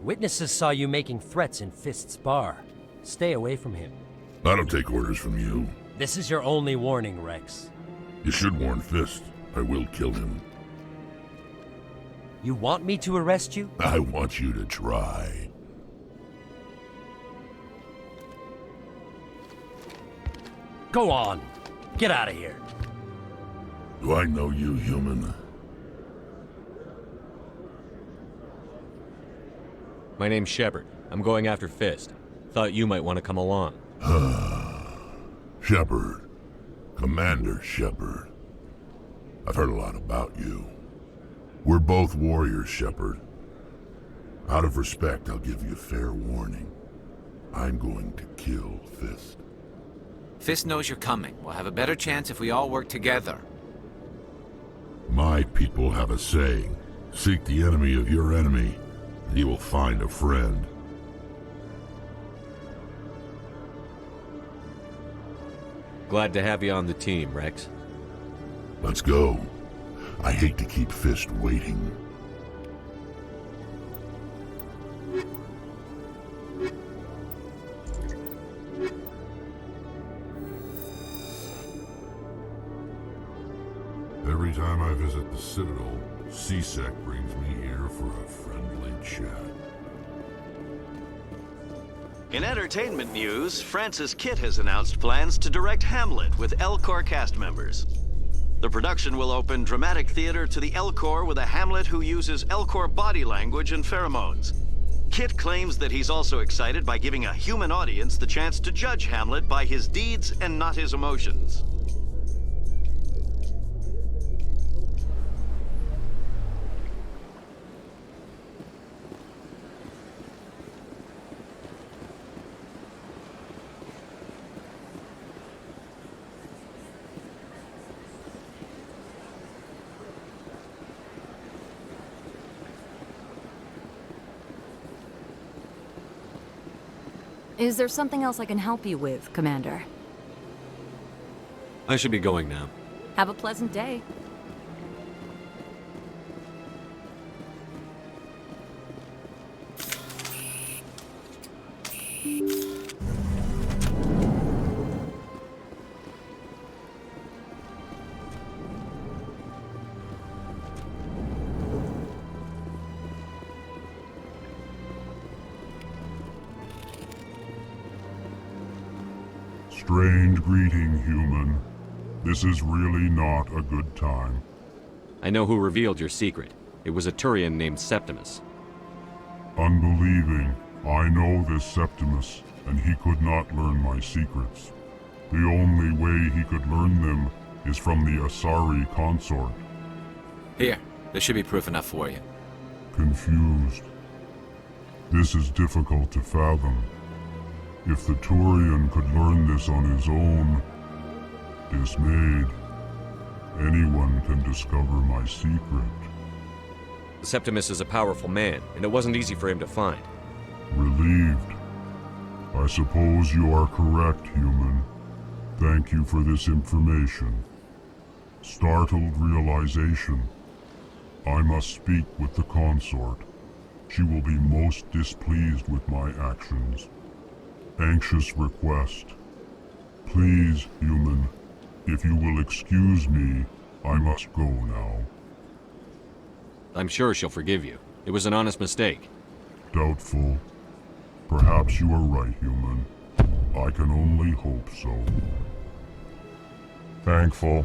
Witnesses saw you making threats in Fist's bar. Stay away from him. I don't take orders from you. This is your only warning, Rex. You should warn Fist. I will kill him. You want me to arrest you? I want you to try. Go on. Get out of here. Do I know you, human? My name's Shepard. I'm going after Fist. Thought you might want to come along. Shepard. Commander Shepard. I've heard a lot about you. We're both warriors, Shepard. Out of respect, I'll give you fair warning. I'm going to kill Fist. Fist knows you're coming. We'll have a better chance if we all work together. My people have a saying. Seek the enemy of your enemy, and you will find a friend. Glad to have you on the team, Rex. Let's go. I hate to keep Fist waiting. Every time I visit the Citadel, C-Sec brings me here for a friendly chat. In entertainment news, Francis Kitt has announced plans to direct Hamlet with L-Corps cast members. The production will open dramatic theater to the L-Corps with a Hamlet who uses L-Corps body language and pheromones. Kitt claims that he's also excited by giving a human audience the chance to judge Hamlet by his deeds and not his emotions. Is there something else I can help you with, Commander? I should be going now. Have a pleasant day. Strange greeting, human. This is really not a good time. I know who revealed your secret. It was a Turian named Septimus. Unbelieving. I know this Septimus, and he could not learn my secrets. The only way he could learn them is from the Asari consort. Here, this should be proof enough for you. Confused. This is difficult to fathom. If the Turian could learn this on his own, dismayed, anyone can discover my secret. Septimus is a powerful man, and it wasn't easy for him to find. Relieved. I suppose you are correct, human. Thank you for this information. Startled realization. I must speak with the consort. She will be most displeased with my actions. Anxious request. Please, human, if you will excuse me, I must go now. I'm sure she'll forgive you. It was an honest mistake. Doubtful. Perhaps you are right, human. I can only hope so. Thankful.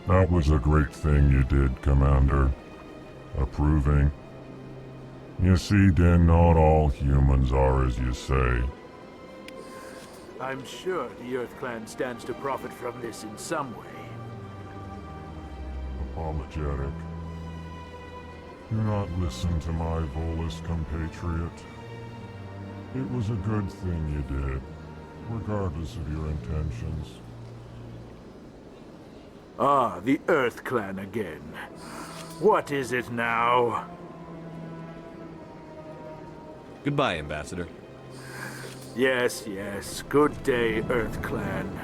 That was a great thing you did, Commander. Approving. You see, Din, not all humans are as you say. I'm sure the Earth Clan stands to profit from this in some way. Apologetic. Do not listen to my Volus compatriot. It was a good thing you did, regardless of your intentions. Ah, the Earth Clan again. What is it now? Goodbye, Ambassador. Yes, yes. Good day, Earth Clan.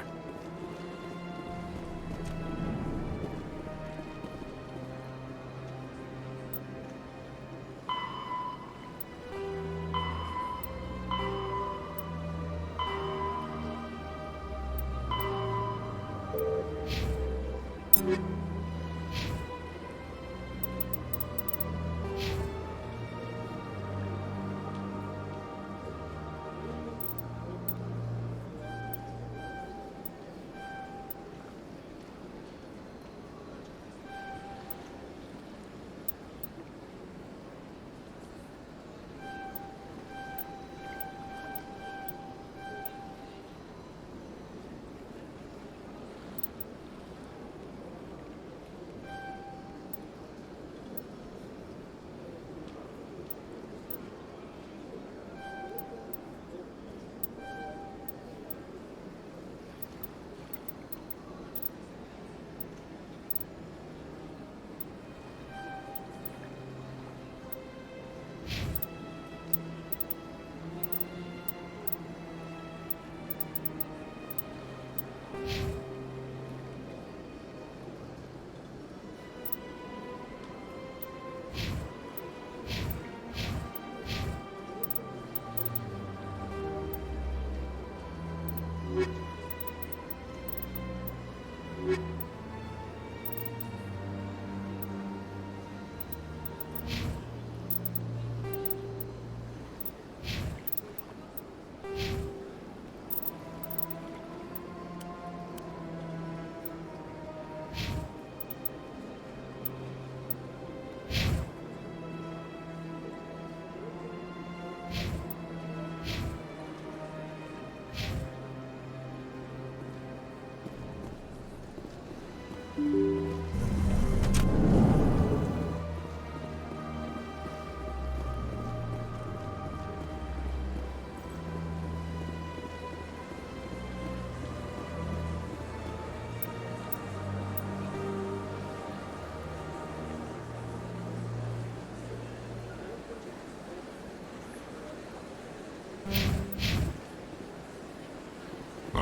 I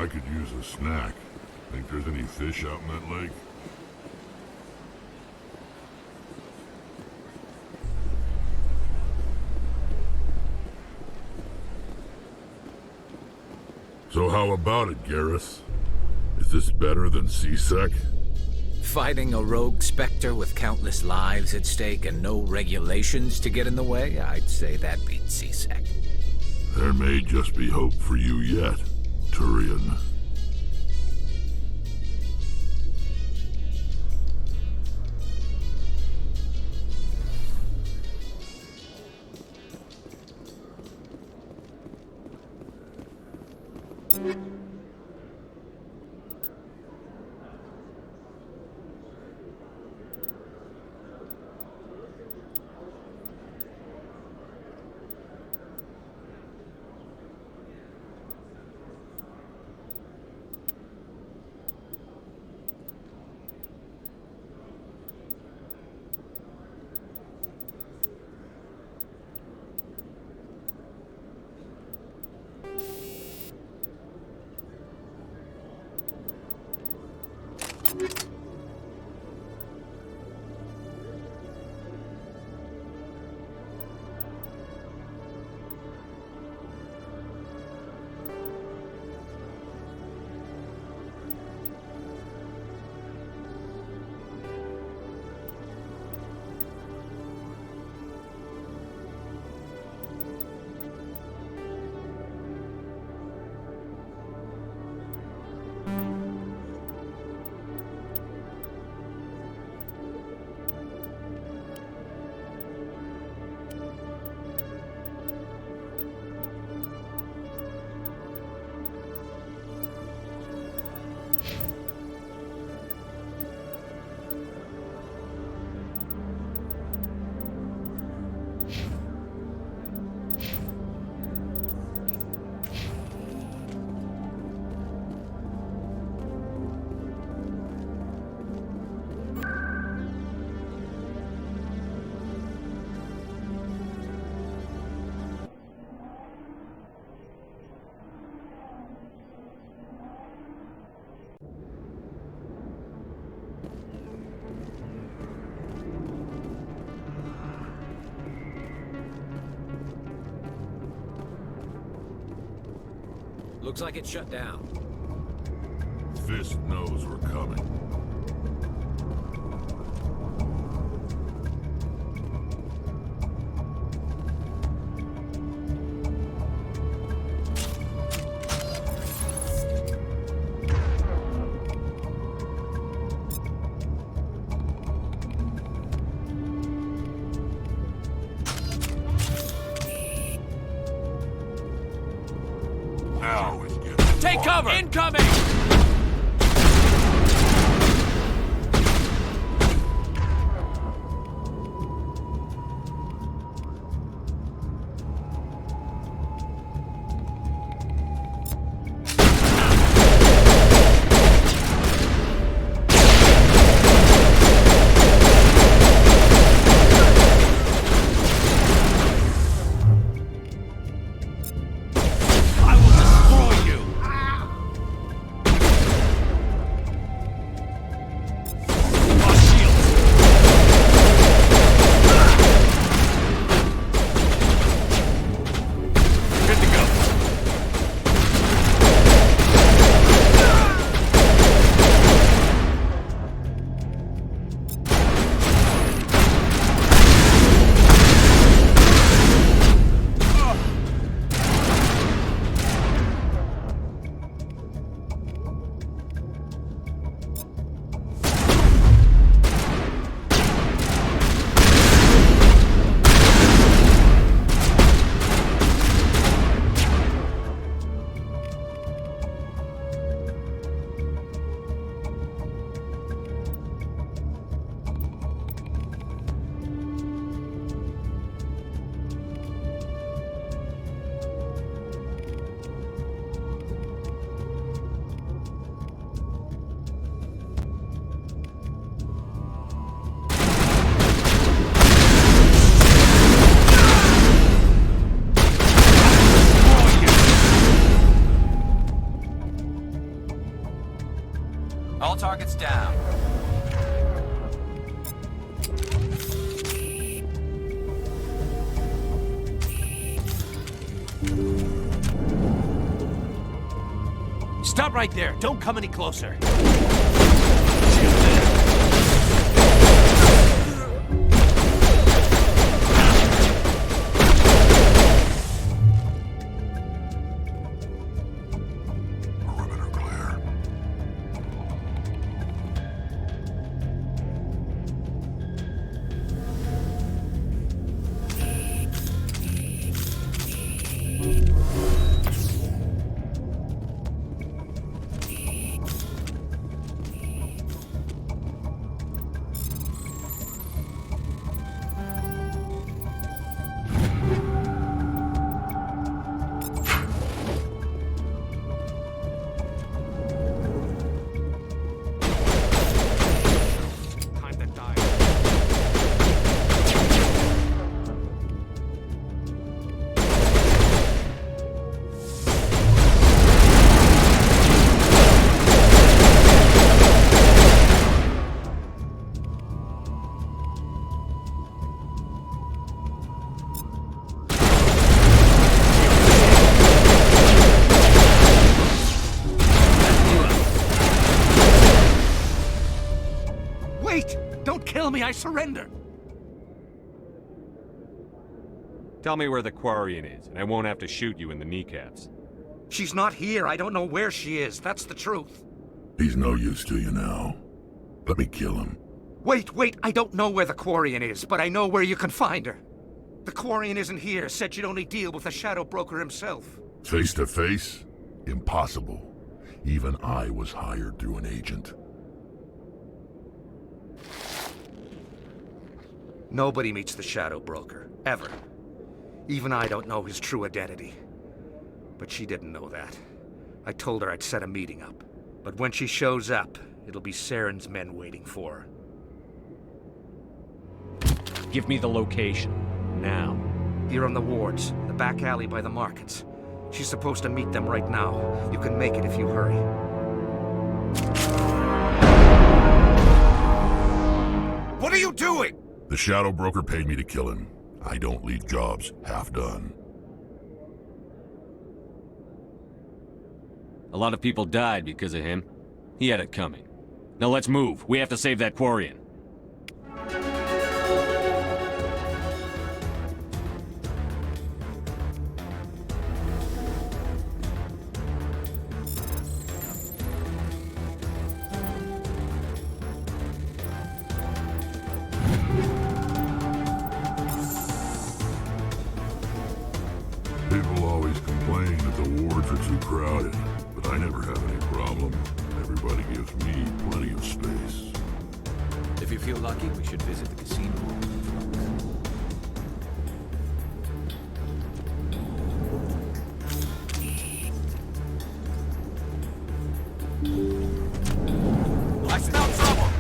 could use a snack. Think there's any fish out in that lake? So how about it, Gareth? Is this better than C-Sec? Fighting a rogue specter with countless lives at stake and no regulations to get in the way? I'd say that beats C-Sec. There may just be hope for you yet, Turian. Looks like it's shut down. Fist knows we're coming. Now is getting Take cover! Incoming! Stop right there. Don't come any closer. Perimeter clear. Time to die. Wait! Don't kill me, I surrender! Tell me where the Quarian is, and I won't have to shoot you in the kneecaps. She's not here. I don't know where she is. That's the truth. He's no use to you now. Let me kill him. Wait. I don't know where the Quarian is, but I know where you can find her. The Quarian isn't here. Said you'd only deal with the Shadow Broker himself. Face to face? Impossible. Even I was hired through an agent. Nobody meets the Shadow Broker. Ever. Even I don't know his true identity. But she didn't know that. I told her I'd set a meeting up. But when she shows up, it'll be Saren's men waiting for her. Give me the location. Now. Here on the wards, the back alley by the markets. She's supposed to meet them right now. You can make it if you hurry. What are you doing? The Shadow Broker paid me to kill him. I don't leave jobs half done. A lot of people died because of him. He had it coming. Now let's move. We have to save that Quarian. People always complain that the wards are too crowded, but I never have any problem. Everybody gives me plenty of space. If you feel lucky, we should visit the casino. I smell trouble!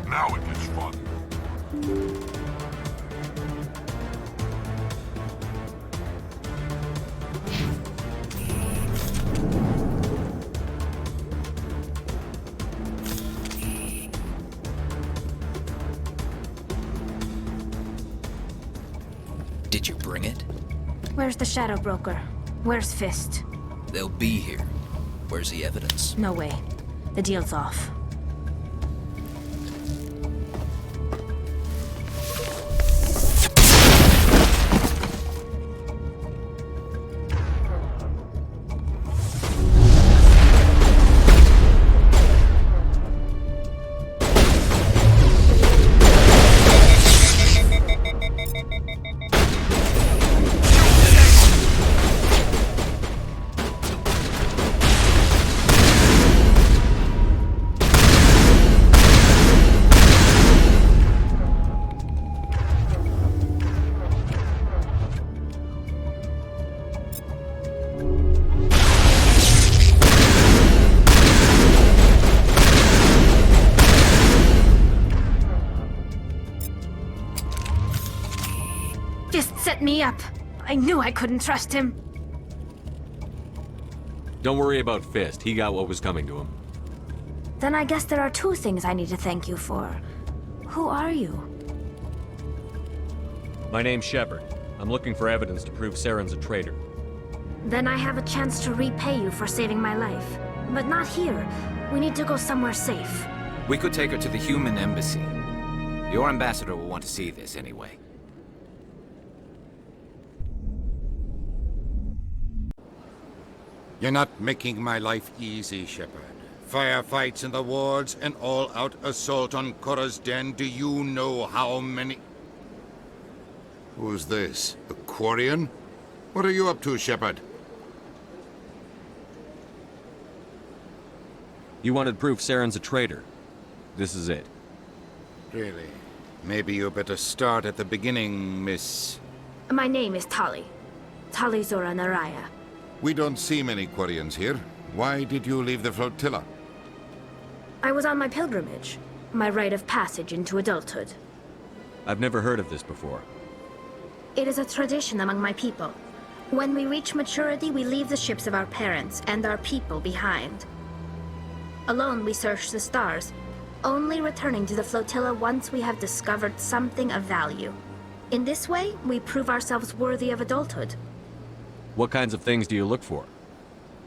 Now it gets fun. Did you bring it? Where's the Shadow Broker? Where's Fist? They'll be here. Where's the evidence? No way. The deal's off. me up. I knew I couldn't trust him. Don't worry about Fist. He got what was coming to him. Then I guess there are two things I need to thank you for. Who are you? My name's Shepard. I'm looking for evidence to prove Saren's a traitor. Then I have a chance to repay you for saving my life. But not here. We need to go somewhere safe. We could take her to the human embassy. Your ambassador will want to see this anyway. You're not making my life easy, Shepard. Firefights in the wards, an all-out assault on Korra's den. Do you know how many... Who's this? A Quarian? What are you up to, Shepard? You wanted proof Saren's a traitor. This is it. Really? Maybe you better start at the beginning, Miss... My name is Tali. Tali Zora Naraya. We don't see many Quarians here. Why did you leave the flotilla? I was on my pilgrimage. My rite of passage into adulthood. I've never heard of this before. It is a tradition among my people. When we reach maturity, we leave the ships of our parents and our people behind. Alone, we search the stars, only returning to the flotilla once we have discovered something of value. In this way, we prove ourselves worthy of adulthood. What kinds of things do you look for?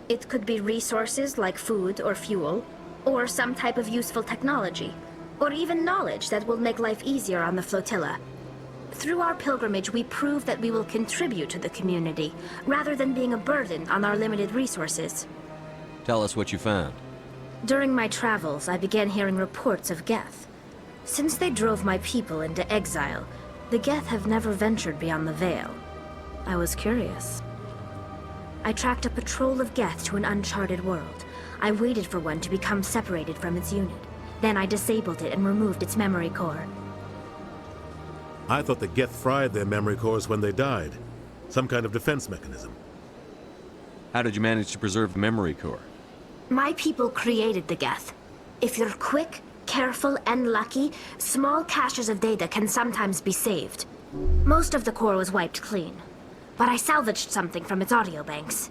It could be resources like food or fuel, or some type of useful technology, or even knowledge that will make life easier on the flotilla. Through our pilgrimage, we prove that we will contribute to the community, rather than being a burden on our limited resources. Tell us what you found. During my travels, I began hearing reports of Geth. Since they drove my people into exile, the Geth have never ventured beyond the Veil. I was curious. I tracked a patrol of Geth to an uncharted world. I waited for one to become separated from its unit. Then I disabled it and removed its memory core. I thought the Geth fried their memory cores when they died. Some kind of defense mechanism. How did you manage to preserve the memory core? My people created the Geth. If you're quick, careful, and lucky, small caches of data can sometimes be saved. Most of the core was wiped clean, but I salvaged something from its audio banks.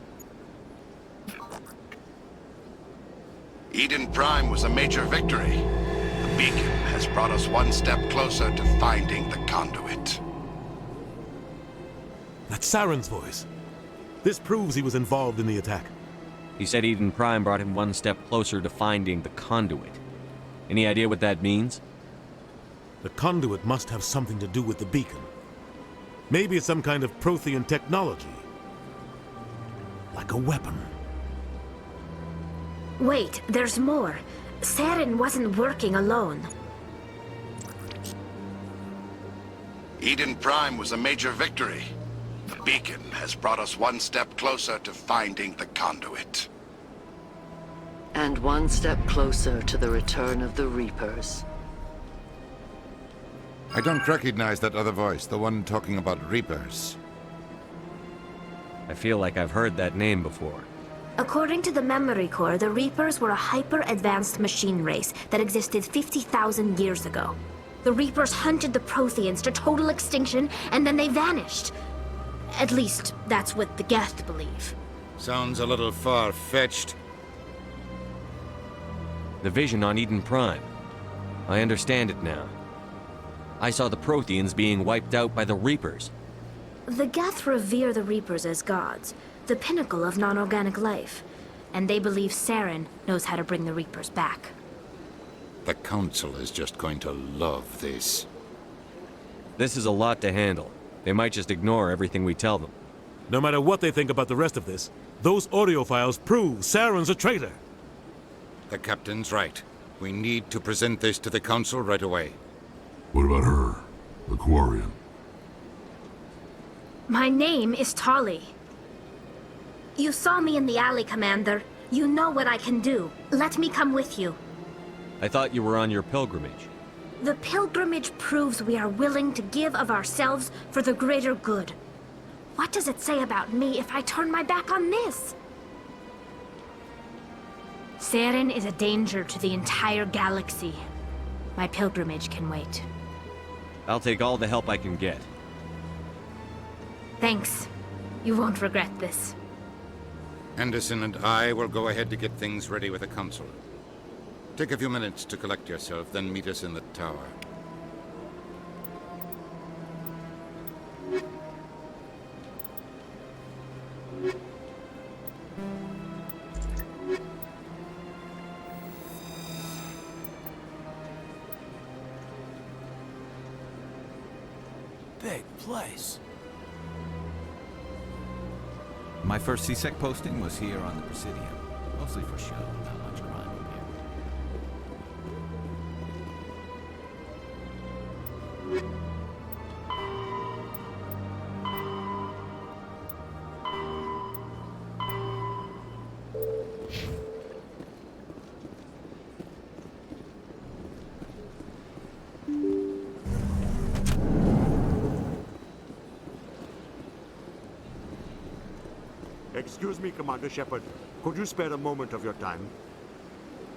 Eden Prime was a major victory. The beacon has brought us one step closer to finding the conduit. That's Saren's voice. This proves he was involved in the attack. He said Eden Prime brought him one step closer to finding the conduit. Any idea what that means? The conduit must have something to do with the beacon. Maybe it's some kind of Prothean technology. Like a weapon. Wait, there's more. Saren wasn't working alone. Eden Prime was a major victory. The beacon has brought us one step closer to finding the conduit. And one step closer to the return of the Reapers. I don't recognize that other voice, the one talking about Reapers. I feel like I've heard that name before. According to the memory core, the Reapers were a hyper-advanced machine race that existed 50,000 years ago. The Reapers hunted the Protheans to total extinction, and then they vanished. At least, that's what the Geth believe. Sounds a little far-fetched. The vision on Eden Prime. I understand it now. I saw the Protheans being wiped out by the Reapers. The Geth revere the Reapers as gods, the pinnacle of non-organic life, and they believe Saren knows how to bring the Reapers back. The Council is just going to love this. This is a lot to handle. They might just ignore everything we tell them. No matter what they think about the rest of this, those audio files prove Saren's a traitor. The Captain's right. We need to present this to the Council right away. What about her? The Quarian? My name is Tali. You saw me in the alley, Commander. You know what I can do. Let me come with you. I thought you were on your pilgrimage. The pilgrimage proves we are willing to give of ourselves for the greater good. What does it say about me if I turn my back on this? Saren is a danger to the entire galaxy. My pilgrimage can wait. I'll take all the help I can get. Thanks. You won't regret this. Anderson and I will go ahead to get things ready with the council. Take a few minutes to collect yourself, then meet us in the tower. Big place. My first CSEC posting was here on the Presidium. Mostly for show, not much crime in here. Excuse me, Commander Shepard. Could you spare a moment of your time?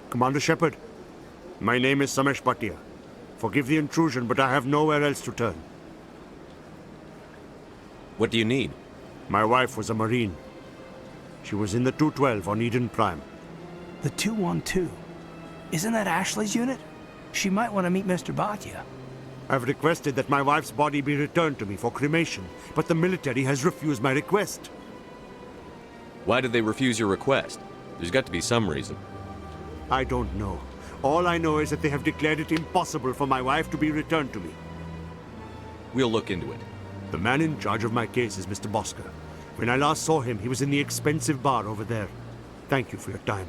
Commander Shepard, my name is Samesh Bhatia. Forgive the intrusion, but I have nowhere else to turn. What do you need? My wife was a Marine. She was in the 212 on Eden Prime. The 212? Isn't that Ashley's unit? She might want to meet Mr. Bhatia. I've requested that my wife's body be returned to me for cremation, but the military has refused my request. Why did they refuse your request? There's got to be some reason. I don't know. All I know is that they have declared it impossible for my wife to be returned to me. We'll look into it. The man in charge of my case is Mr. Bosker. When I last saw him, he was in the expensive bar over there. Thank you for your time.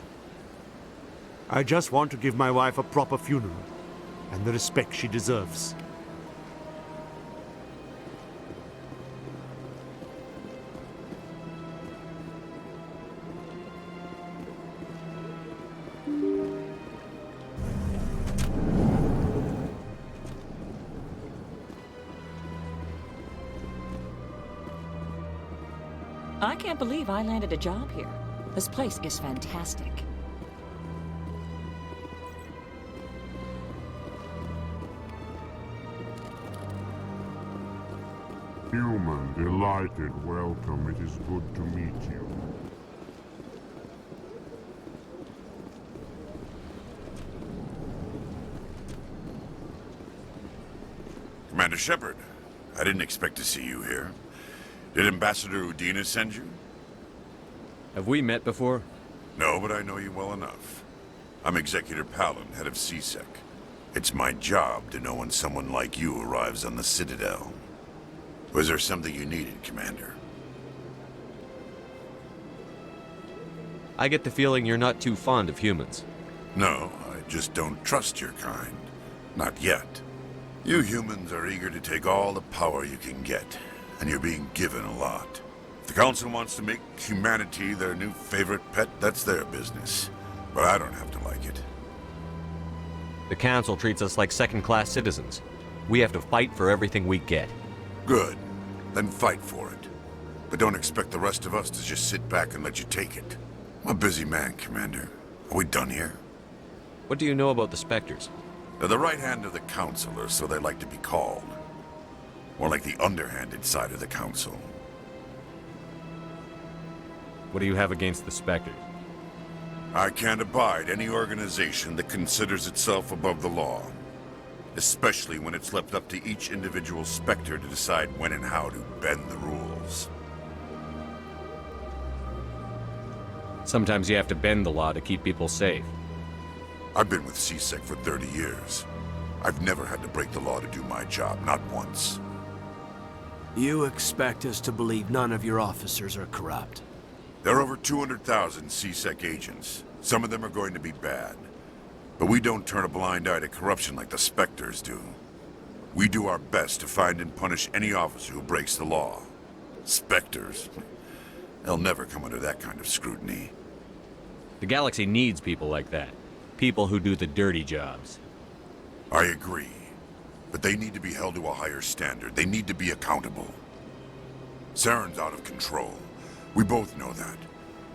I just want to give my wife a proper funeral, and the respect she deserves. I can't believe I landed a job here. This place is fantastic. Human, delighted welcome. It is good to meet you. Commander Shepard, I didn't expect to see you here. Did Ambassador Udina send you? Have we met before? No, but I know you well enough. I'm Executor Palin, head of CSEC. It's my job to know when someone like you arrives on the Citadel. Was there something you needed, Commander? I get the feeling you're not too fond of humans. No, I just don't trust your kind. Not yet. You humans are eager to take all the power you can get, and you're being given a lot. If the Council wants to make humanity their new favorite pet, that's their business. But I don't have to like it. The Council treats us like second-class citizens. We have to fight for everything we get. Good. Then fight for it. But don't expect the rest of us to just sit back and let you take it. I'm a busy man, Commander. Are we done here? What do you know about the Spectres? They're the right hand of the Council, or so they like to be called. More like the underhanded side of the Council. What do you have against the Spectres? I can't abide any organization that considers itself above the law. Especially when it's left up to each individual Spectre to decide when and how to bend the rules. Sometimes you have to bend the law to keep people safe. I've been with CSEC for 30 years. I've never had to break the law to do my job, not once. You expect us to believe none of your officers are corrupt? There are over 200,000 CSEC agents. Some of them are going to be bad. But we don't turn a blind eye to corruption like the Spectres do. We do our best to find and punish any officer who breaks the law. Spectres? They'll never come under that kind of scrutiny. The galaxy needs people like that. People who do the dirty jobs. I agree. But they need to be held to a higher standard. They need to be accountable. Saren's out of control. We both know that.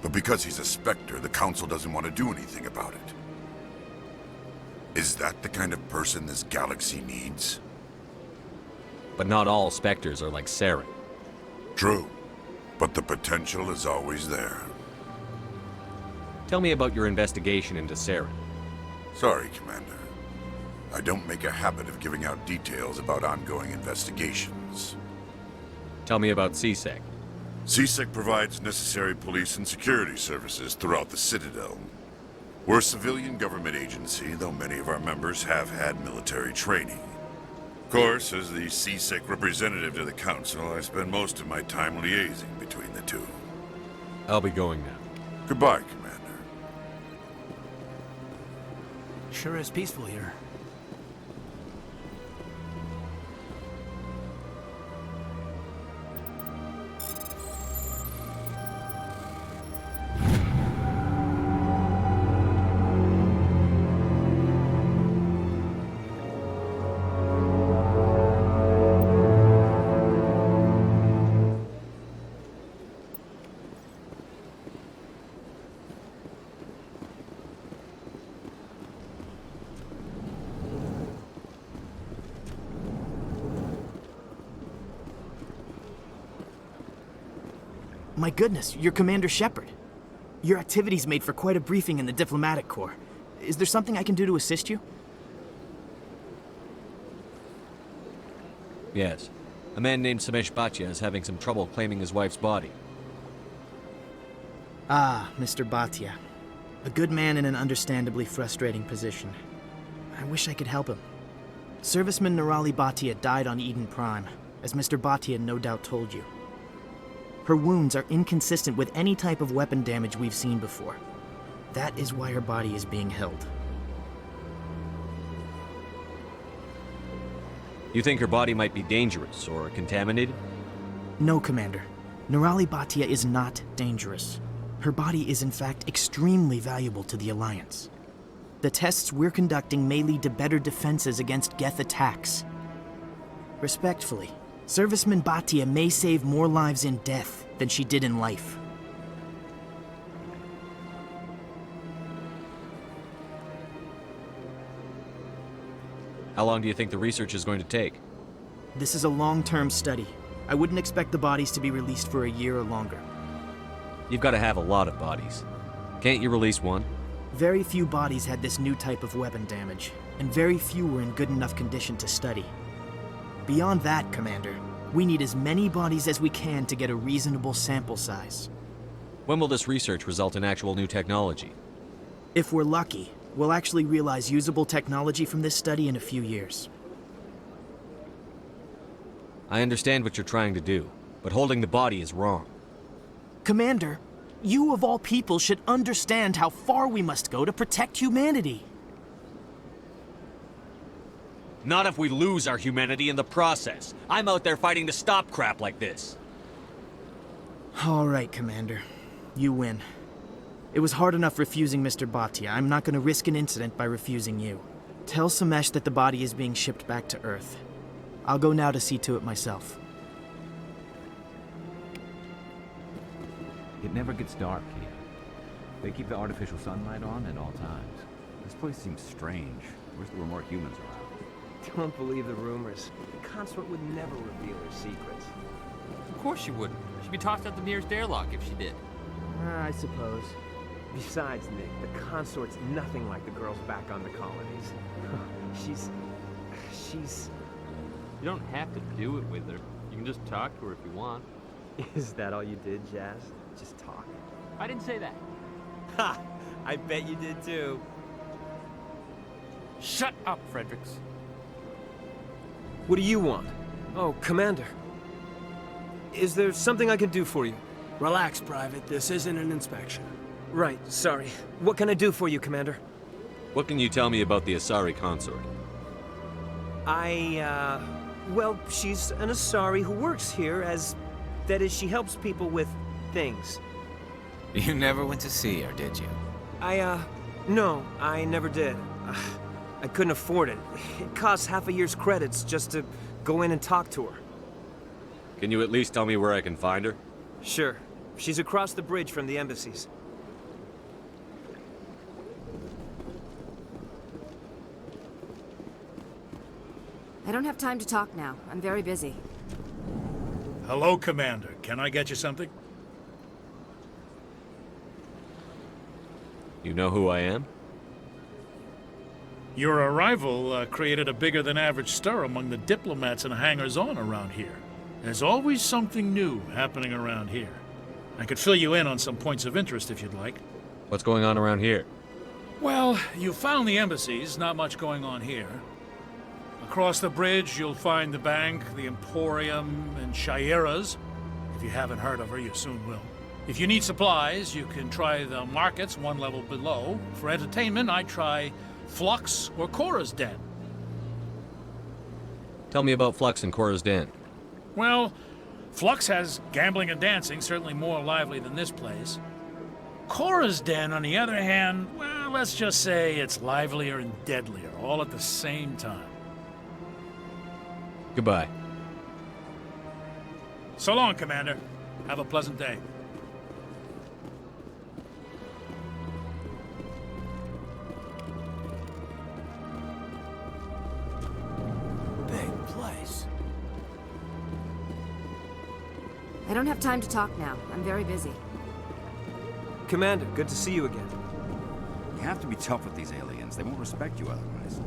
But because he's a Spectre, the Council doesn't want to do anything about it. Is that the kind of person this galaxy needs? But not all Spectres are like Saren. True, but the potential is always there. Tell me about your investigation into Saren. Sorry, Commander. I don't make a habit of giving out details about ongoing investigations. Tell me about CSEC. CSEC provides necessary police and security services throughout the Citadel. We're a civilian government agency, though many of our members have had military training. Of course, as the CSEC representative to the Council, I spend most of my time liaising between the two. I'll be going now. Goodbye, Commander. Sure is peaceful here. My goodness, you're Commander Shepard. Your activities made for quite a briefing in the Diplomatic Corps. Is there something I can do to assist you? Yes. A man named Sesh is having some trouble claiming his wife's body. Ah, Mr. Bhatia. A good man in an understandably frustrating position. I wish I could help him. Serviceman Nirali Bhatia died on Eden Prime, as Mr. Bhatia no doubt told you. Her wounds are inconsistent with any type of weapon damage we've seen before. That is why her body is being held. You think her body might be dangerous or contaminated? No, Commander. Nirali Bhatia is not dangerous. Her body is in fact extremely valuable to the Alliance. The tests we're conducting may lead to better defenses against Geth attacks. Respectfully, Serviceman Bhatia may save more lives in death than she did in life. How long do you think the research is going to take? This is a long-term study. I wouldn't expect the bodies to be released for a year or longer. You've got to have a lot of bodies. Can't you release one? Very few bodies had this new type of weapon damage, and very few were in good enough condition to study. Beyond that, Commander, we need as many bodies as we can to get a reasonable sample size. When will this research result in actual new technology? If we're lucky, we'll actually realize usable technology from this study in a few years. I understand what you're trying to do, but holding the body is wrong. Commander, you of all people should understand how far we must go to protect humanity. Not if we lose our humanity in the process. I'm out there fighting to stop crap like this. All right, Commander. You win. It was hard enough refusing Mr. Bhatia. I'm not going to risk an incident by refusing you. Tell Sesh that the body is being shipped back to Earth. I'll go now to see to it myself. It never gets dark here. They keep the artificial sunlight on at all times. This place seems strange. I wish there were more humans around. Don't believe the rumors. The consort would never reveal her secrets. Of course she wouldn't. She'd be tossed out the nearest airlock if she did. I suppose. Besides, Nick, the consort's nothing like the girls back on the colonies. She's... You don't have to do it with her. You can just talk to her if you want. Is that all you did, Jazz? Just talk? I didn't say that. Ha! I bet you did too. Shut up, Fredericks. What do you want? Oh, Commander. Is there something I can do for you? Relax, Private. This isn't an inspection. Right, sorry. What can I do for you, Commander? What can you tell me about the Asari consort? Well, she's an Asari who works here as... That is, she helps people with things. You never went to see her, did you? No, I never did. I couldn't afford it. It costs half a year's credits just to go in and talk to her. Can you at least tell me where I can find her? Sure. She's across the bridge from the embassies. I don't have time to talk now. I'm very busy. Hello, Commander. Can I get you something? You know who I am? Your arrival created a bigger-than-average stir among the diplomats and hangers-on around here. There's always something new happening around here. I could fill you in on some points of interest if you'd like. What's going on around here? Well, you found the embassies, not much going on here. Across the bridge, you'll find the bank, the Emporium, and Shaira's. If you haven't heard of her, you soon will. If you need supplies, you can try the markets one level below. For entertainment, I try Flux or Cora's Den. Tell me about Flux and Cora's Den. Well, Flux has gambling and dancing, certainly more lively than this place. Cora's Den, on the other hand, well, let's just say it's livelier and deadlier, all at the same time. Goodbye. So long, Commander. Have a pleasant day. Big place. I don't have time to talk now. I'm very busy. Commander, good to see you again. You have to be tough with these aliens. They won't respect you otherwise.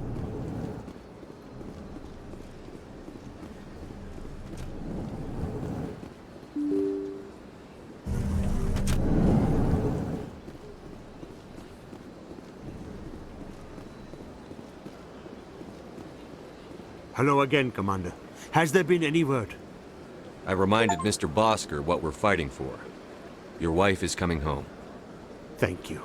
Hello again, Commander. Has there been any word? I reminded Mr. Bosker what we're fighting for. Your wife is coming home. Thank you.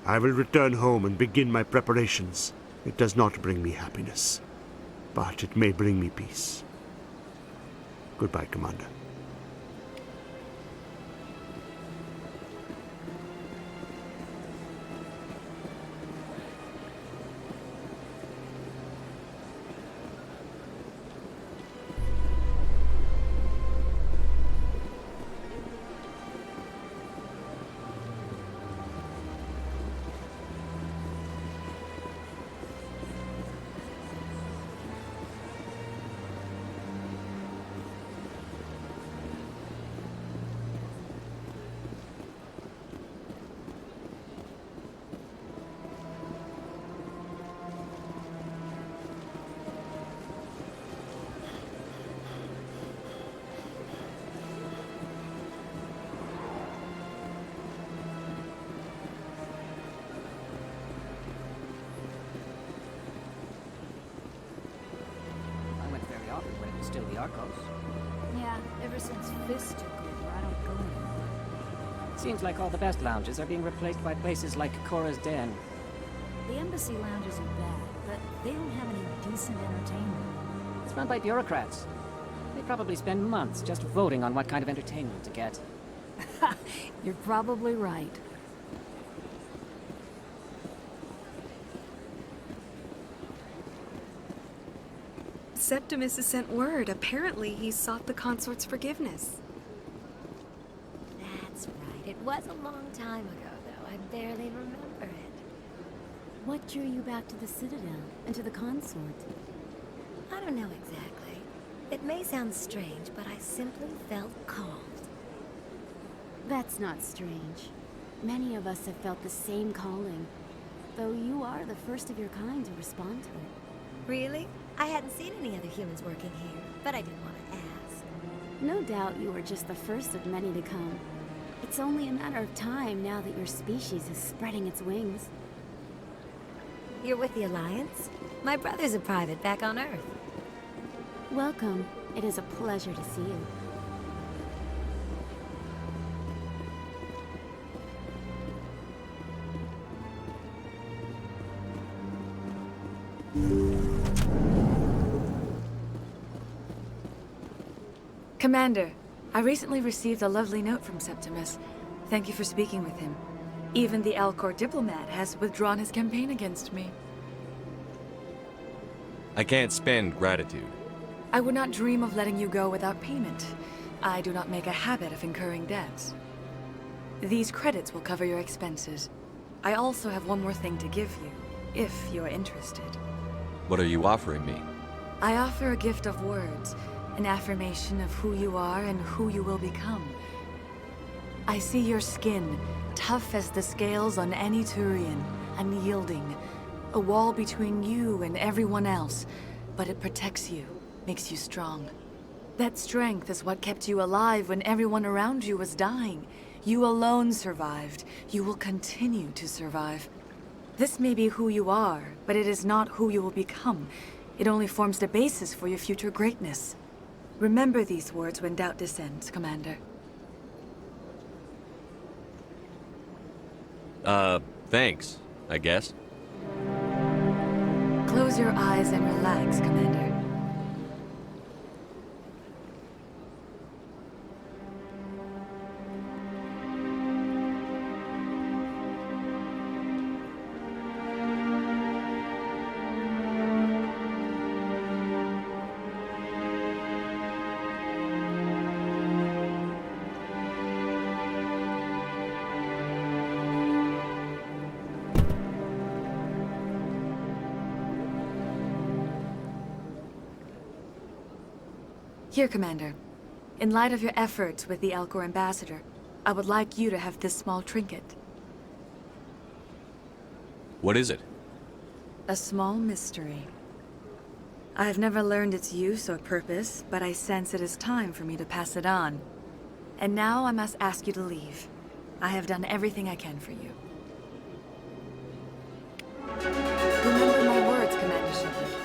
I will return home and begin my preparations. It does not bring me happiness, but it may bring me peace. Goodbye, Commander. Still the Arcos. Yeah, ever since Fist took over, I don't go anymore. Seems like all the best lounges are being replaced by places like Cora's Den. The embassy lounges are bad, but they don't have any decent entertainment. It's run by bureaucrats. They probably spend months just voting on what kind of entertainment to get. You're probably right. Septimus has sent word. Apparently, he sought the consort's forgiveness. That's right. It was a long time ago, though. I barely remember it. What drew you back to the Citadel and to the consort? I don't know exactly. It may sound strange, but I simply felt called. That's not strange. Many of us have felt the same calling, though you are the first of your kind to respond to it. Really? I hadn't seen any other humans working here, but I didn't want to ask. No doubt you are just the first of many to come. It's only a matter of time now that your species is spreading its wings. You're with the Alliance? My brother's a private back on Earth. Welcome. It is a pleasure to see you. Commander, I recently received a lovely note from Septimus. Thank you for speaking with him. Even the Alcor diplomat has withdrawn his campaign against me. I can't spend gratitude. I would not dream of letting you go without payment. I do not make a habit of incurring debts. These credits will cover your expenses. I also have one more thing to give you, if you're interested. What are you offering me? I offer a gift of words, an affirmation of who you are and who you will become. I see your skin, tough as the scales on any Turian, unyielding, a wall between you and everyone else, but it protects you, makes you strong. That strength is what kept you alive when everyone around you was dying. You alone survived. You will continue to survive. This may be who you are, but it is not who you will become. It only forms the basis for your future greatness. Remember these words when doubt descends, Commander. Thanks, I guess. Close your eyes and relax, Commander. Here, Commander. In light of your efforts with the Alcor ambassador, I would like you to have this small trinket. What is it? A small mystery. I have never learned its use or purpose, but I sense it is time for me to pass it on. And now I must ask you to leave. I have done everything I can for you. Remember my words, Commander Shepard.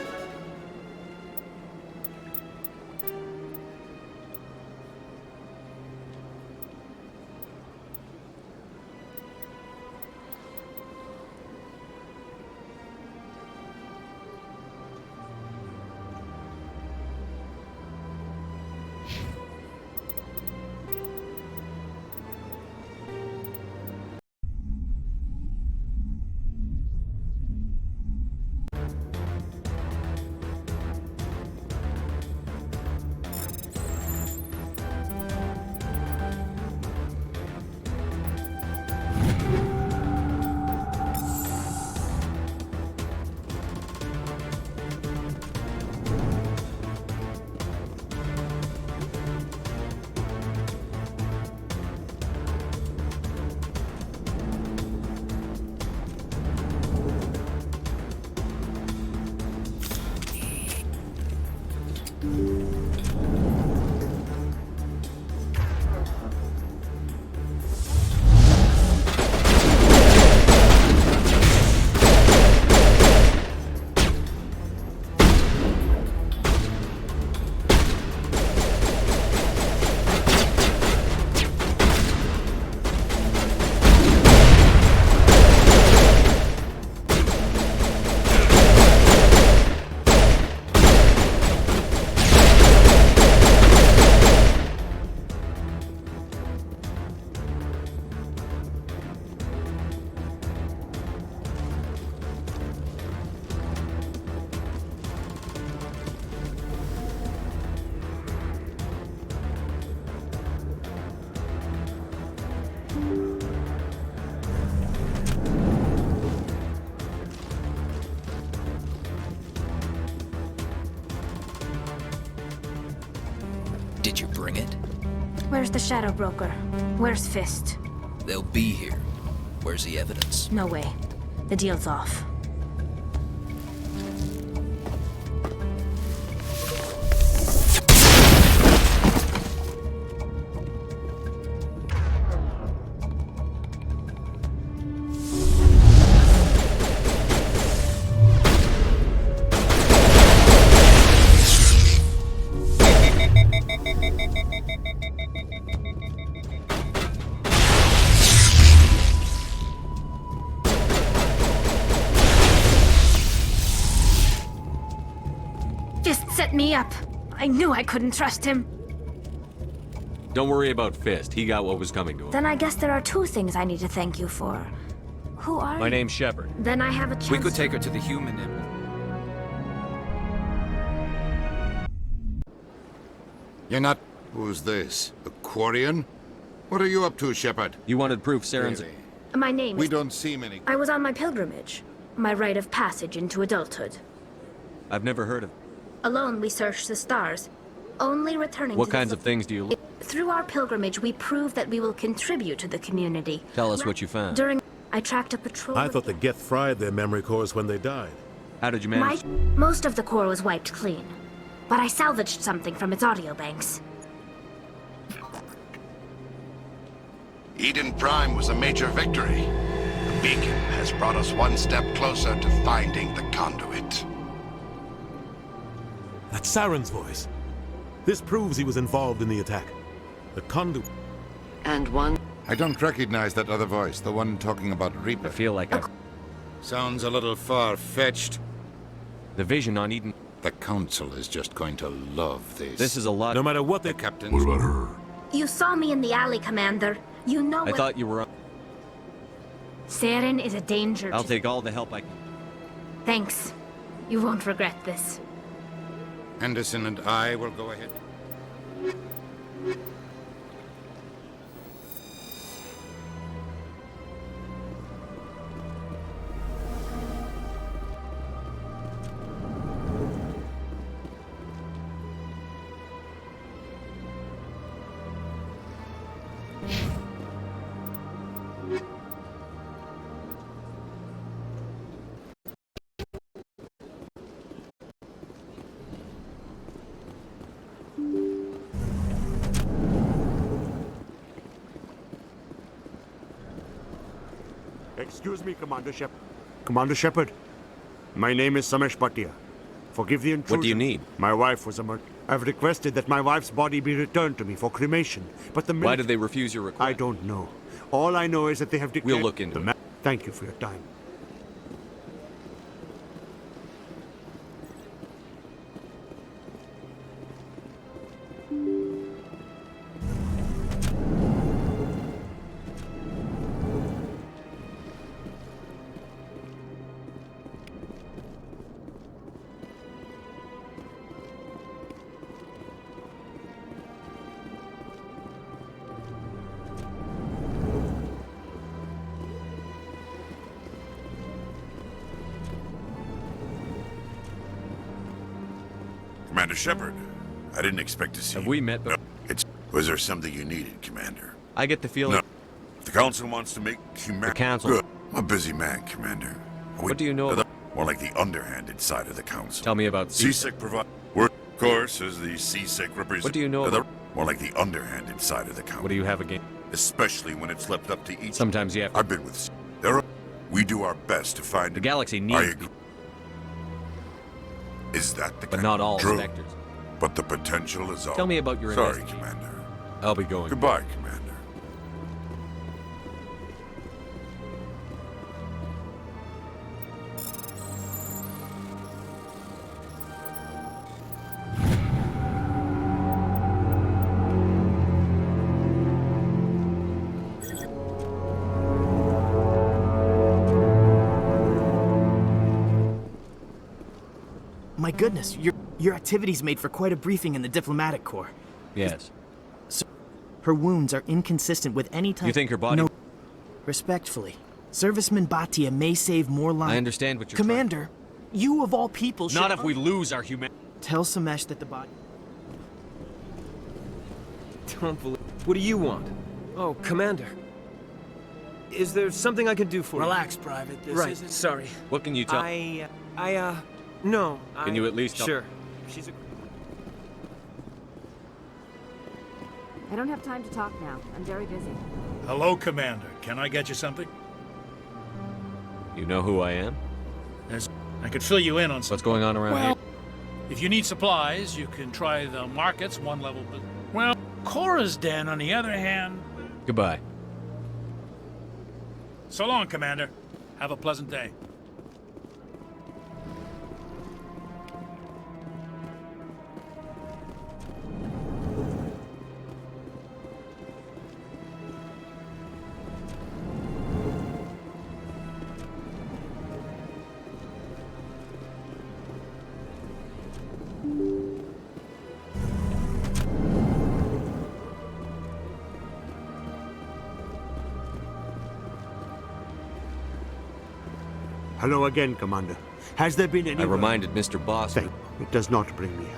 Did you bring it? Where's the Shadow Broker? Where's Fist? They'll be here. Where's the evidence? No way. The deal's off. Fist set me up. I knew I couldn't trust him. Don't worry about Fist. He got what was coming to him. Then I guess there are two things I need to thank you for. Who are My you? name's Shepard. Then I have a chance. We could take her to the human emblem. You're not... Who's this? A Quarian? What are you up to, Shepard? You wanted proof Saren's... Really? My name We is... don't see many... I was on my pilgrimage. My rite of passage into adulthood. I've never heard of... Alone, we searched the stars. Only returning What to kinds of things do you look? Through our pilgrimage, we prove that we will contribute to the community. Tell us what you found. I tracked a patrol. I thought the Geth fried their memory cores when they died. How did you manage? Most of the core was wiped clean, but I salvaged something from its audio banks. Eden Prime was a major victory. The beacon has brought us one step closer to finding the conduit. That's Saren's voice. This proves he was involved in the attack. The conduit. And one... I don't recognize that other voice, the one talking about Reaper. I feel like Sounds a little far-fetched. The vision on Eden... The Council is just going to love this. This is a lot... No matter what the captain's... What about her? You saw me in the alley, Commander. You know I thought you were... Saren is a danger I'll take all the help I can. Thanks. You won't regret this. Anderson and I will go ahead. Excuse me, Commander Shepard. Commander Shepard, my name is Sesh Bhatia. Forgive the intrusion. What do you need? My wife was a murderer. I've requested that my wife's body be returned to me for cremation, but the Why did they refuse your request? I don't know. All I know is that they have declared... We'll look into it. Thank you for your time. Commander Shepard, I didn't expect to see Have we met No, Was there something you needed, Commander? I get the feeling... No. If the Council wants to make humanity... The Council? Good. I'm a busy man, Commander. What do you know about... More like the underhanded side of the Council. Tell me about CSEC provide... Work, of course, as the CSEC represents... What do you know about... More like the underhanded side of the Council. What do you have against... Especially when it's left up to each... Sometimes you have... I've been with... There are... We do our best to find... The galaxy needs... I agree. Is that the... But not all True. Spectres. But the potential is all... Tell me about your Sorry, investigation. Commander. I'll be going. Goodbye, Commander. My goodness, your activities made for quite a briefing in the diplomatic corps. Yes. So, her wounds are inconsistent with any type... You think her body... No. Respectfully, Serviceman Bhatia may save more lives. I understand what you're Commander, you of all people should... Not if we lose our human... Tell Sesh that the body... Don't believe... What do you want? Oh, Commander. Is there something I can do for you? Relax, Private. This right, isn't... sorry. What can you tell... No. Can you at least tell... Sure. She's a... I don't have time to talk now. I'm very busy. Hello, Commander. Can I get you something? You know who I am? I could fill you in on something. What's going on around here? If you need supplies, you can try the markets, one level. But well, Cora's Den, on the other hand... Goodbye. So long, Commander. Have a pleasant day. Hello again, Commander. Has there been any... I reminded Mr. Boss... It does not bring me up.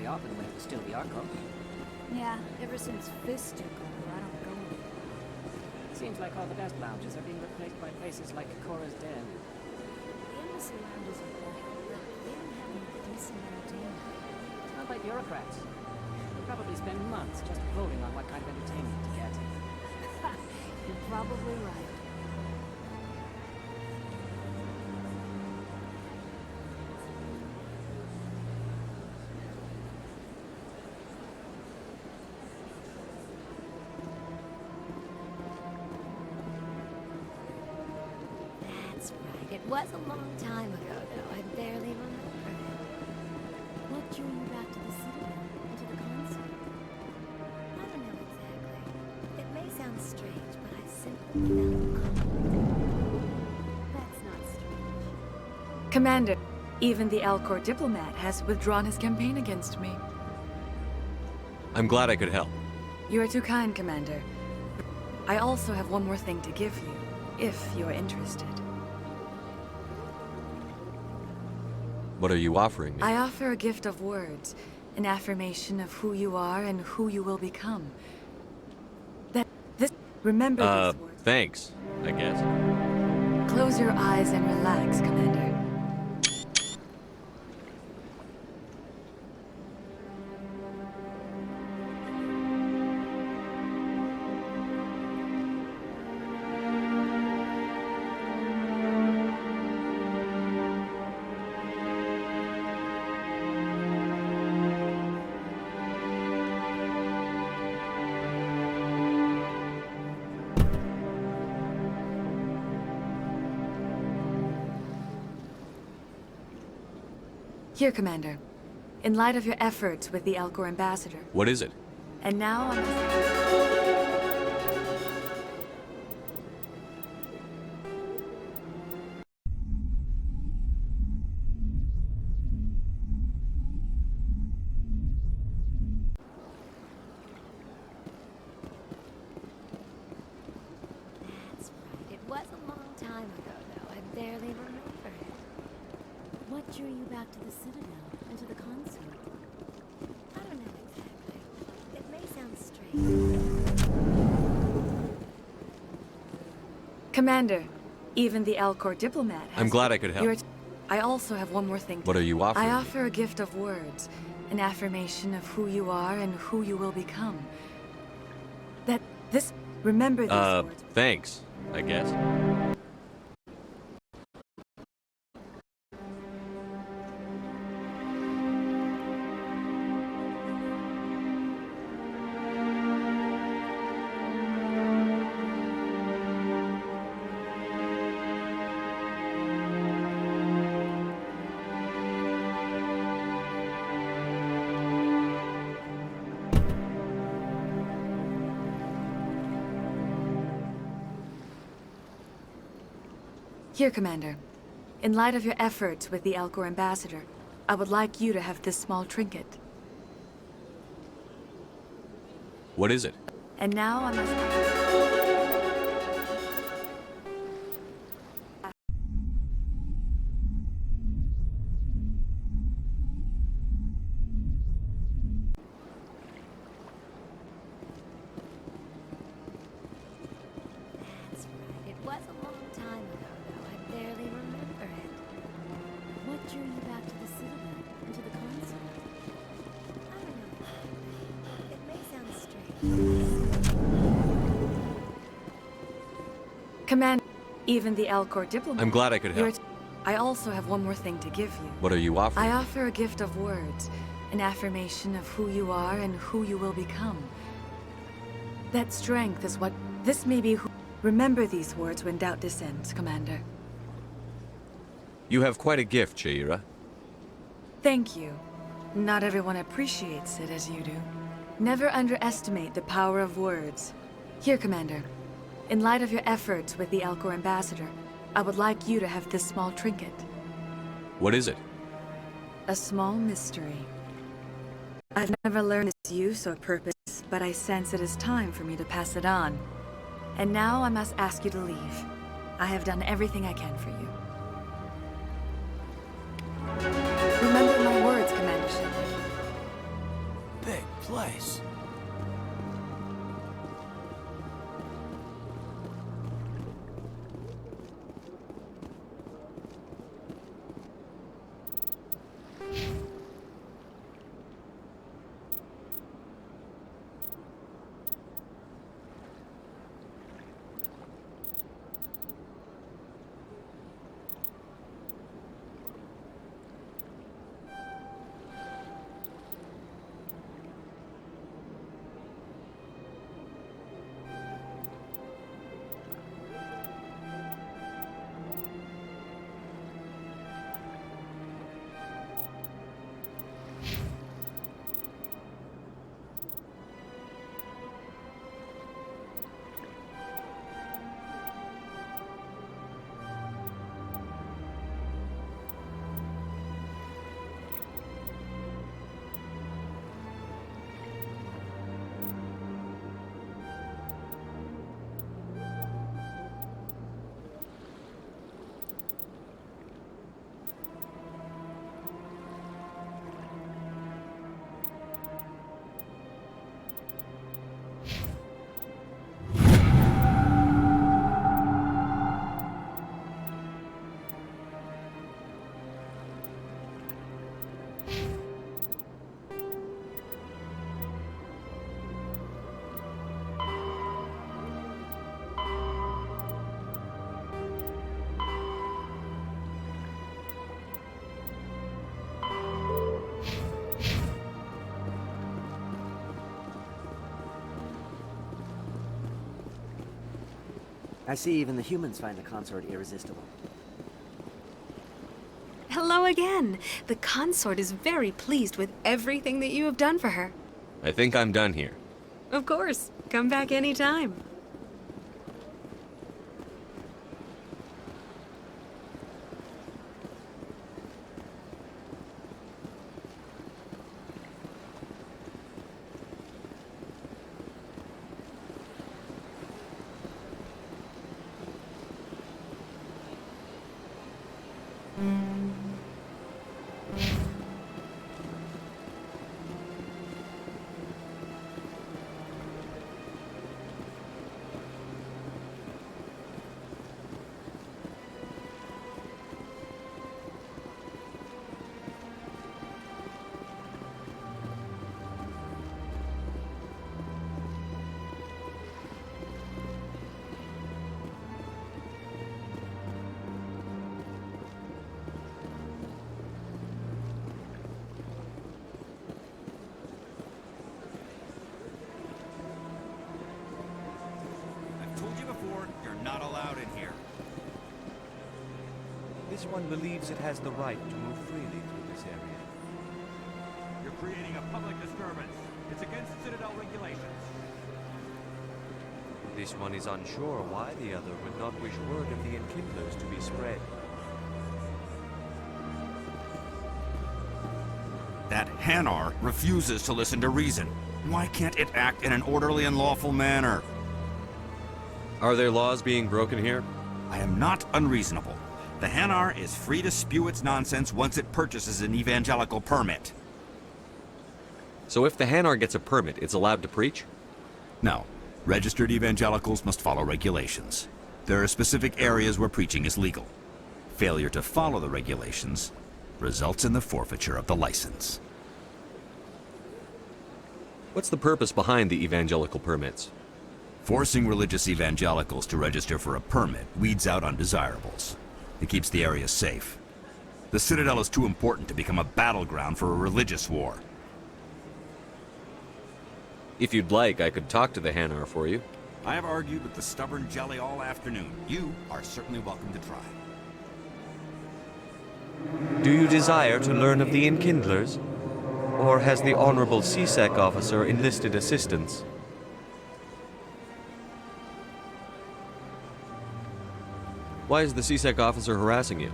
very often when it was still the Arco. Yeah, ever since Fist took over, I don't go anymore. Seems like all the best lounges are being replaced by places like Cora's Den. The embassy lounges are bad, but they don't have any decent entertainment. It's not like bureaucrats. They probably spend months just voting on what kind of entertainment to get. You're probably right. That's right. It was a long time ago, though. I barely remember it. What drew you back to the Citadel and to the concert? I don't know exactly. It may sound strange, but I simply felt called. That's not strange. Commander, even the Alcor diplomat has withdrawn his campaign against me. I'm glad I could help. You are too kind, Commander. I also have one more thing to give you, if you're interested. What are you offering me? I offer a gift of words, an affirmation of who you are and who you will become. Remember these words. Thanks, I guess. Close your eyes and relax, Commander. Here, Commander. In light of your efforts with the Alcor ambassador. What is it? And now I'm... That's right. It was a long time ago, though. I barely remember it. What drew you back to the Citadel and to the concert? I don't know exactly. It may sound strange. Commander, even the Alcor diplomat has... I'm glad I could help. I also have one more thing. What are you offering? I offer a gift of words, an affirmation of who you are and who you will become. Remember these words. Thanks, I guess. Here, Commander. In light of your efforts with the Alcor ambassador, I would like you to have this small trinket. What is it? And now I must... That's right. It was a long time ago, though. I barely remember it. What drew you back to the Citadel and to the concert? I don't know. It may sound strange. Commander, even the Alcor diplomat... I'm glad I could help. I also have one more thing to give you. What are you offering? I offer a gift of words, an affirmation of who you are and who you will become. That strength is what... This may be who... Remember these words when doubt descends, Commander. You have quite a gift, Shaira. Thank you. Not everyone appreciates it as you do. Never underestimate the power of words. Here, Commander. In light of your efforts with the Alcor ambassador, I would like you to have this small trinket. What is it? A small mystery. I've never learned its use or purpose, but I sense it is time for me to pass it on. And now I must ask you to leave. I have done everything I can for you. Remember my words, Commander Shepard. I see even the humans find the consort irresistible. Hello again. The consort is very pleased with everything that you have done for her. I think I'm done here. Of course. Come back anytime. Not allowed in here. This one believes it has the right to move freely through this area. You're creating a public disturbance. It's against Citadel regulations. This one is unsure why the other would not wish word of the enkindlers to be spread. That Hanar refuses to listen to reason. Why can't it act in an orderly and lawful manner? Are there laws being broken here? I am not unreasonable. The Hanar is free to spew its nonsense once it purchases an evangelical permit. So if the Hanar gets a permit, it's allowed to preach? No. Registered evangelicals must follow regulations. There are specific areas where preaching is legal. Failure to follow the regulations results in the forfeiture of the license. What's the purpose behind the evangelical permits? Forcing religious evangelicals to register for a permit weeds out undesirables. It keeps the area safe. The Citadel is too important to become a battleground for a religious war. If you'd like, I could talk to the Hanar for you. I have argued with the stubborn jelly all afternoon. You are certainly welcome to try. Do you desire to learn of the enkindlers? Or has the Honorable CSEC officer enlisted assistance? Why is the CSEC officer harassing you?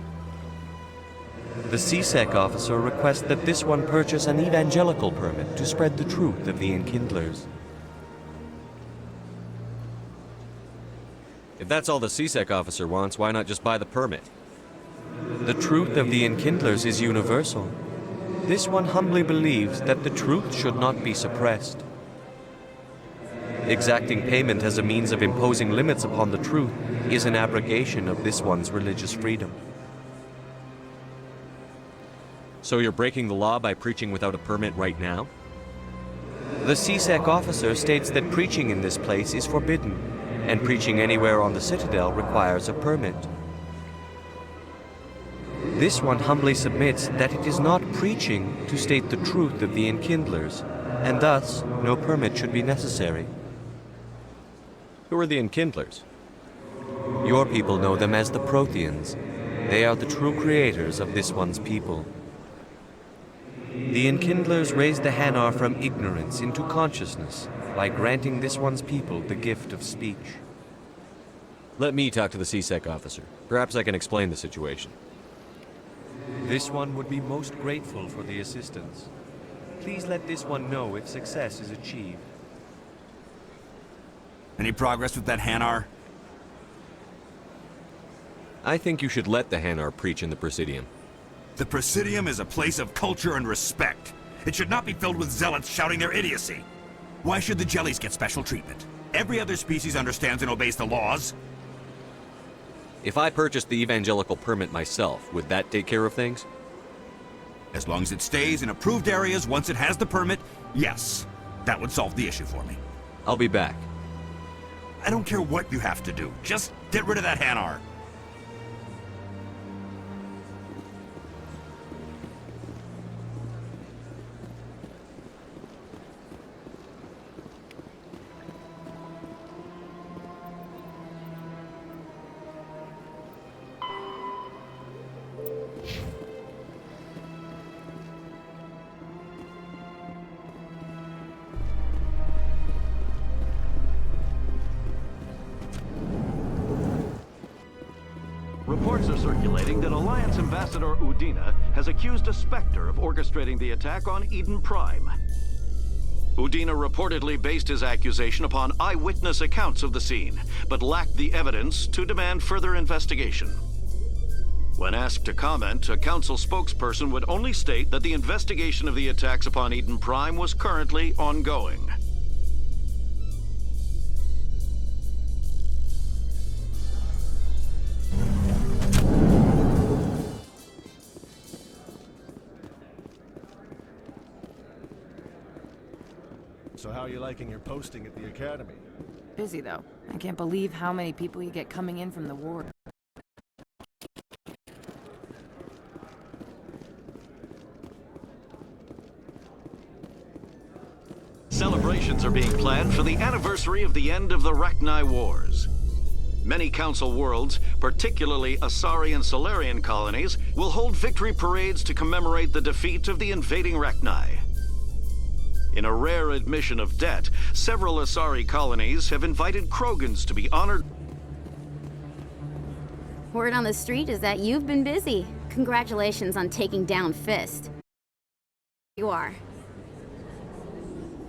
The CSEC officer requests that this one purchase an evangelical permit to spread the truth of the enkindlers. If that's all the CSEC officer wants, why not just buy the permit? The truth of the enkindlers is universal. This one humbly believes that the truth should not be suppressed. Exacting payment as a means of imposing limits upon the truth is an abrogation of this one's religious freedom. So you're breaking the law by preaching without a permit right now? The CSEC officer states that preaching in this place is forbidden, and preaching anywhere on the Citadel requires a permit. This one humbly submits that it is not preaching to state the truth of the enkindlers, and thus no permit should be necessary. Who are the enkindlers? Your people know them as the Protheans. They are the true creators of this one's people. The enkindlers raised the Hanar from ignorance into consciousness by granting this one's people the gift of speech. Let me talk to the CSEC officer. Perhaps I can explain the situation. This one would be most grateful for the assistance. Please let this one know if success is achieved. Any progress with that Hanar? I think you should let the Hanar preach in the Presidium. The Presidium is a place of culture and respect. It should not be filled with zealots shouting their idiocy. Why should the jellies get special treatment? Every other species understands and obeys the laws. If I purchased the evangelical permit myself, would that take care of things? As long as it stays in approved areas once it has the permit, yes. That would solve the issue for me. I'll be back. I don't care what you have to do. Just get rid of that Hanar. Reports are circulating that Alliance Ambassador Udina has accused a Spectre of orchestrating the attack on Eden Prime. Udina reportedly based his accusation upon eyewitness accounts of the scene, but lacked the evidence to demand further investigation. When asked to comment, a council spokesperson would only state that the investigation of the attacks upon Eden Prime was currently ongoing. So how are you liking your posting at the academy? Busy, though. I can't believe how many people you get coming in from the ward. Celebrations are being planned for the anniversary of the end of the Rachni Wars. Many Council worlds, particularly Asari and Solarian colonies, will hold victory parades to commemorate the defeat of the invading Rachni. In a rare admission of debt, several Asari colonies have invited Krogans to be honored. Word on the street is that you've been busy. Congratulations on taking down Fist. You are.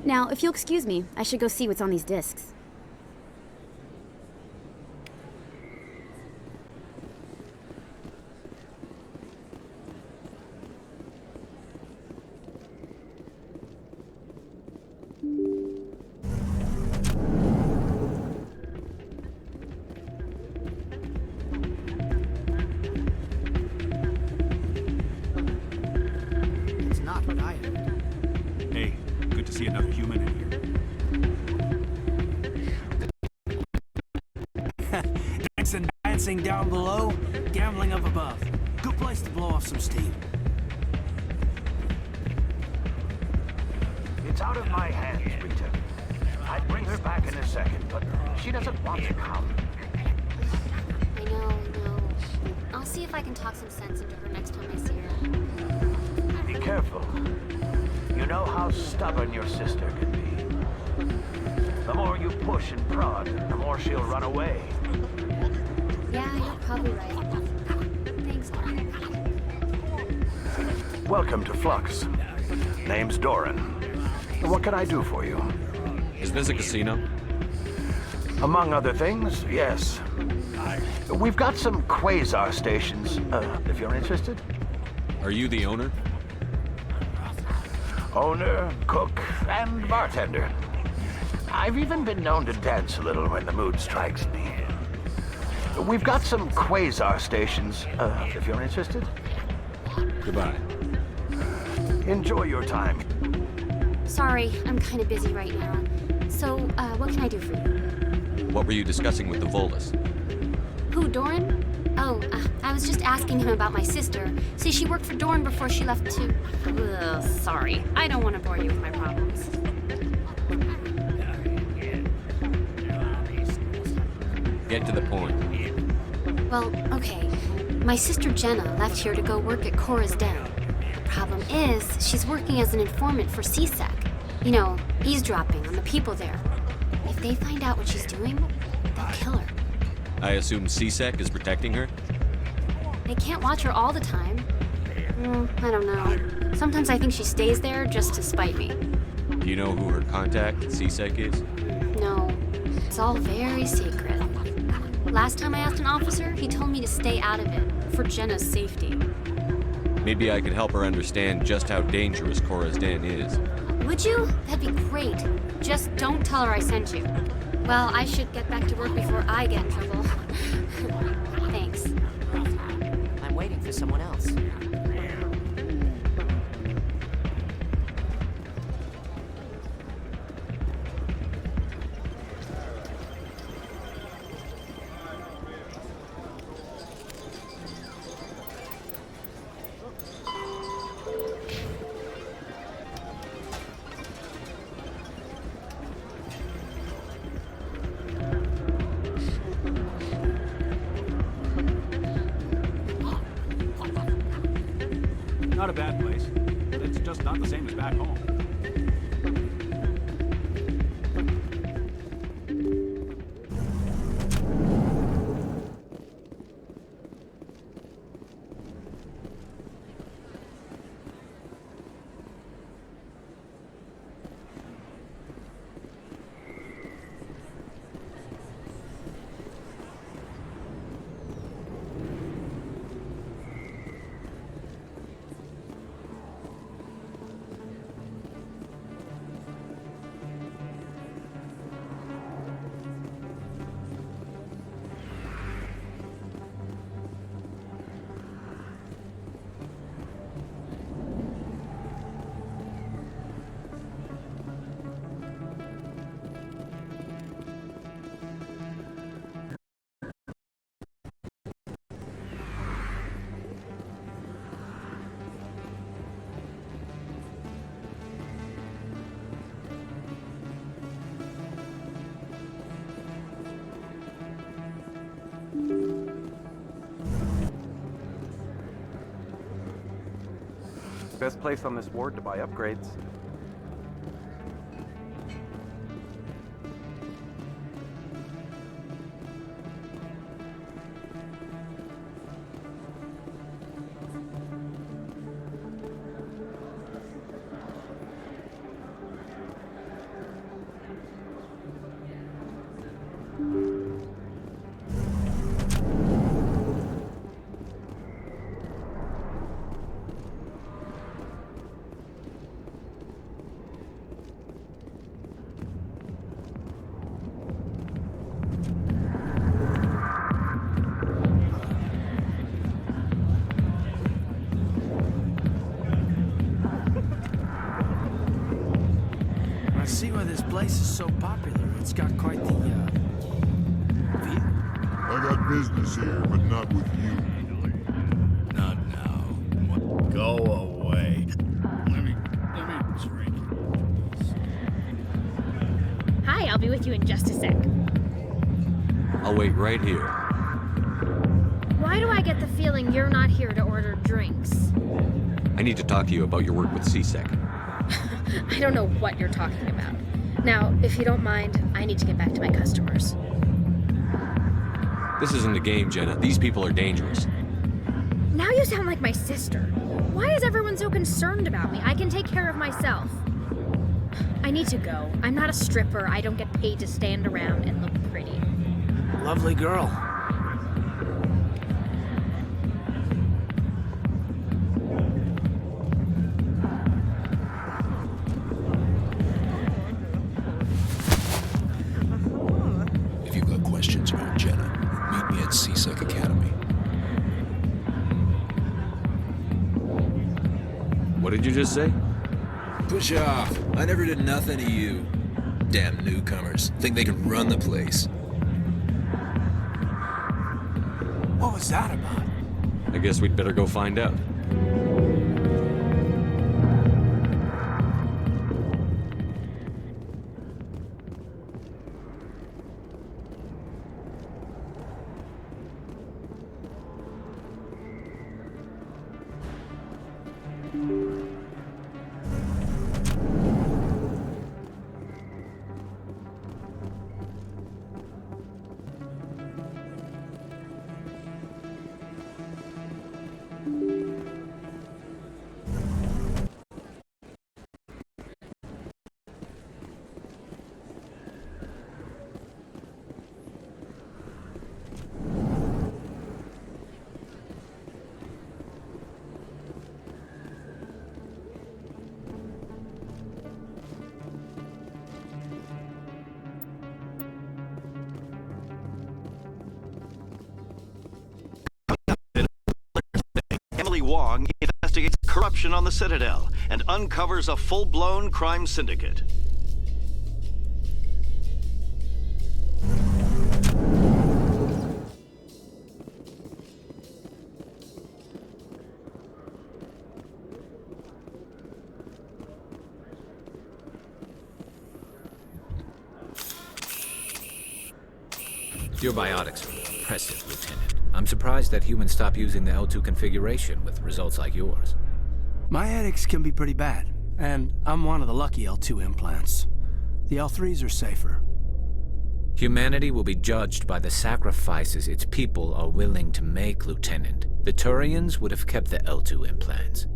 Now, if you'll excuse me, I should go see what's on these discs. It's not what I heard. Hey, good to see another human in here. Drinks and dancing down below, gambling up above. Good place to blow off some steam. It's out of my hands, Rita. I'd bring her back in a second, but she doesn't want to come. I know. I'll see if I can talk some sense into her next time I see her. Be careful. You know how stubborn your sister can be. The more you push and prod, the more she'll run away. Yeah, you're probably right. Thanks, Mark. Welcome to Flux. Name's Doran. What can I do for you? Is this a casino? Among other things, yes. We've got some quasar stations, if you're interested. Are you the owner? Owner, cook, and bartender. I've even been known to dance a little when the mood strikes me. We've got some quasar stations, if you're interested. Goodbye. Enjoy your time. Sorry, I'm kind of busy right now. So, what can I do for you? What were you discussing with the Volus? Who, Doran? Oh, I was just asking him about my sister. See, she worked for Doran before she left to... Ugh, sorry. I don't want to bore you with my problems. Get to the point. Well, okay. My sister Jenna left here to go work at Cora's Den. The problem is, she's working as an informant for CSEC. You know, eavesdropping on the people there. If they find out what she's doing, they'll kill her. I assume CSEC is protecting her? They can't watch her all the time. I don't know. Sometimes I think she stays there just to spite me. Do you know who her contact at CSEC is? No, it's all very secret. Last time I asked an officer, he told me to stay out of it, for Jenna's safety. Maybe I could help her understand just how dangerous Cora's Den is. Would you? That'd be great. Just don't tell her I sent you. Well, I should get back to work before I get in trouble. Thanks. I'm waiting for someone else. Not a bad place. It's just not the same as back home. Best place on this ward to buy upgrades. I see why this place is so popular. It's got quite the, view. I got business here, but not with you. Not now. Go away. Let me drink. Hi, I'll be with you in just a sec. I'll wait right here. Why do I get the feeling you're not here to order drinks? I need to talk to you about your work with CSEC. I don't know what you're talking about. Now, if you don't mind, I need to get back to my customers. This isn't a game, Jenna. These people are dangerous. Now you sound like my sister. Why is everyone so concerned about me? I can take care of myself. I need to go. I'm not a stripper. I don't get paid to stand around and look pretty. Lovely girl. If you've got questions about Jenna, meet me at CSEC Academy. What did you just say? Push off. I never did nothing to you. Damn newcomers. Think they can run the place. What was that about? I guess we'd better go find out. Wong investigates corruption on the Citadel and uncovers a full-blown crime syndicate. Your biotics are impressive, Lieutenant. I'm surprised that humans stop using the L2 configuration with results like yours. My headaches can be pretty bad, and I'm one of the lucky L2 implants. The L3s are safer. Humanity will be judged by the sacrifices its people are willing to make, Lieutenant. The Turians would have kept the L2 implants.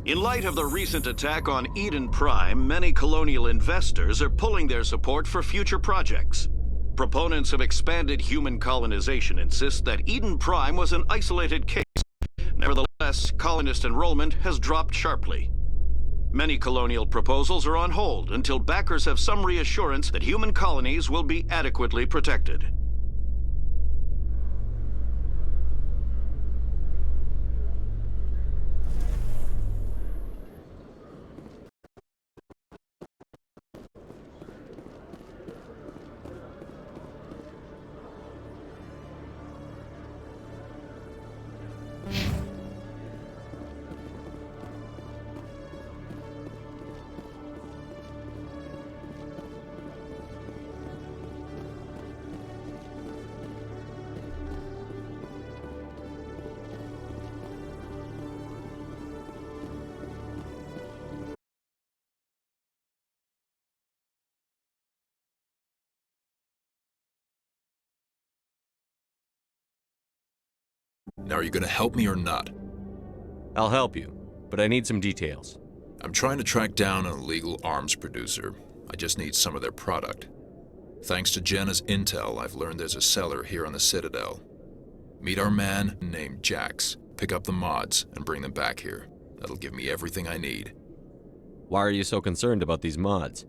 In light of the recent attack on Eden Prime, many colonial investors are pulling their support for future projects. Proponents of expanded human colonization insist that Eden Prime was an isolated case. Nevertheless, U.S., colonist enrollment has dropped sharply. Many colonial proposals are on hold until backers have some reassurance that human colonies will be adequately protected. Now, are you gonna help me or not? I'll help you, but I need some details. I'm trying to track down an illegal arms producer. I just need some of their product. Thanks to Jenna's intel, I've learned there's a seller here on the Citadel. Meet our man named Jax, pick up the mods, and bring them back here. That'll give me everything I need. Why are you so concerned about these mods?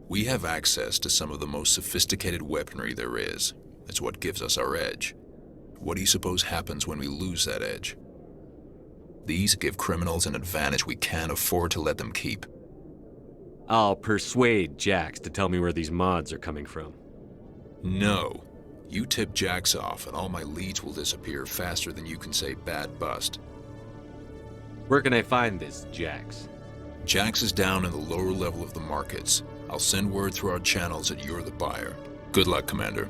We have access to some of the most sophisticated weaponry there is. It's what gives us our edge. What do you suppose happens when we lose that edge? These give criminals an advantage we can't afford to let them keep. I'll persuade Jax to tell me where these mods are coming from. No. You tip Jax off and all my leads will disappear faster than you can say bad bust. Where can I find this Jax? Jax is down in the lower level of the markets. I'll send word through our channels that you're the buyer. Good luck, Commander.